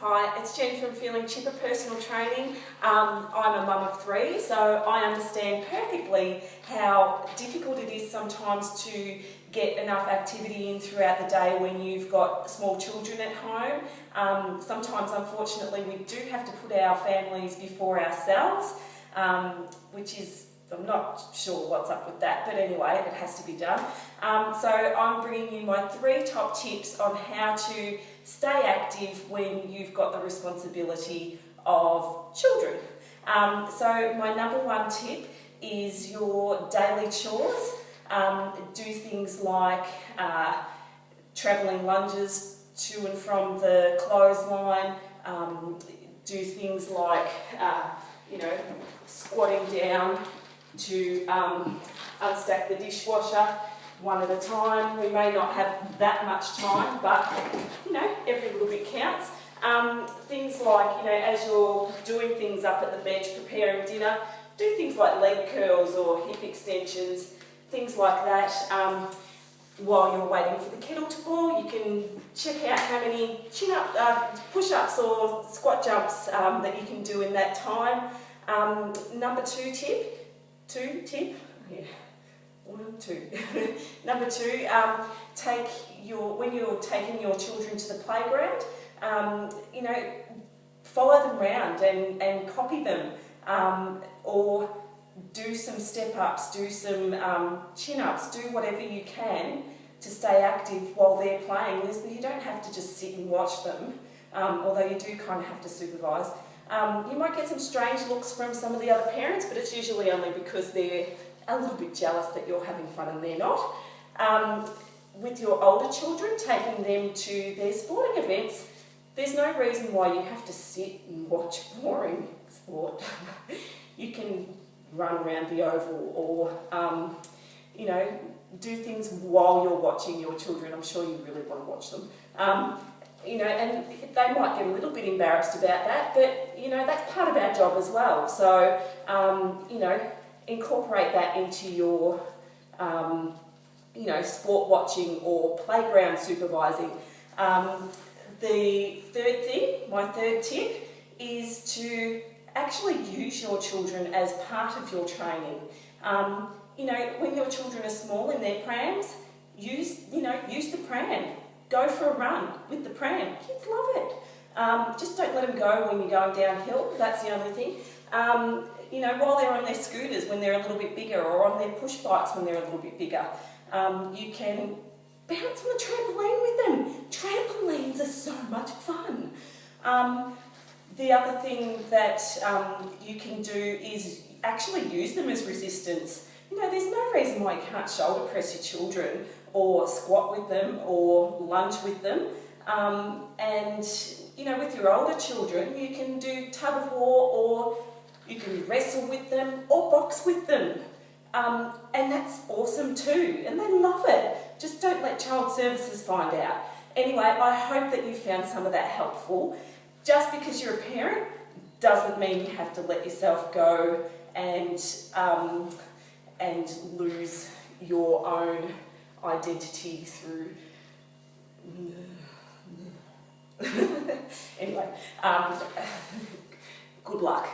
Hi, it's Jen from Feeling Chipper Personal Training. I'm a mum of 3, so I understand perfectly how difficult it is sometimes to get enough activity in throughout the day when you've got small children at home. Sometimes, unfortunately, we do have to put our families before ourselves, which is, I'm not sure what's up with that, but anyway, it has to be done. So I'm bringing you my 3 top tips on how to stay active when you've got the responsibility of children. So my number 1 tip is your daily chores. Do things like travelling lunges to and from the clothesline. Do things like, squatting down to unstack the dishwasher one at a time. We may not have that much time, but every little bit counts. Things like, as you're doing things up at the bench preparing dinner, do things like leg curls or hip extensions, things like that. While you're waiting for the kettle to boil, you can check out how many push-ups or squat jumps that you can do in that time. Number 2 tip. Number 2, when you're taking your children to the playground, follow them round and copy them, or do some step-ups, do some chin-ups, do whatever you can to stay active while they're playing. You don't have to just sit and watch them, although you do kind of have to supervise. You might get some strange looks from some of the other parents, but it's usually only because they're a little bit jealous that you're having fun and they're not. With your older children, taking them to their sporting events, there's no reason why you have to sit and watch boring sport. You can run around the oval or, do things while you're watching your children. I'm sure you really want to watch them. And they might get a little bit embarrassed about that, but, that's part of our job as well. So, incorporate that into your, sport watching or playground supervising. The third thing, my 3rd tip, is to actually use your children as part of your training. When your children are small in their prams, use the pram. Go for a run with the pram. Kids love it. Just don't let them go when you're going downhill. That's the only thing. While they're on their scooters when they're a little bit bigger, or on their push bikes when they're a little bit bigger, you can bounce on the trampoline with them. Trampolines are so much fun. The other thing that you can do is actually use them as resistance. There's no reason why you can't shoulder press your children, or squat with them, or lunge with them. With your older children, you can do tug of war, or you can wrestle with them, or box with them. And that's awesome too, and they love it. Just don't let Child Services find out. Anyway, I hope that you found some of that helpful. Just because you're a parent doesn't mean you have to let yourself go and lose your own identity through... Anyway, good luck.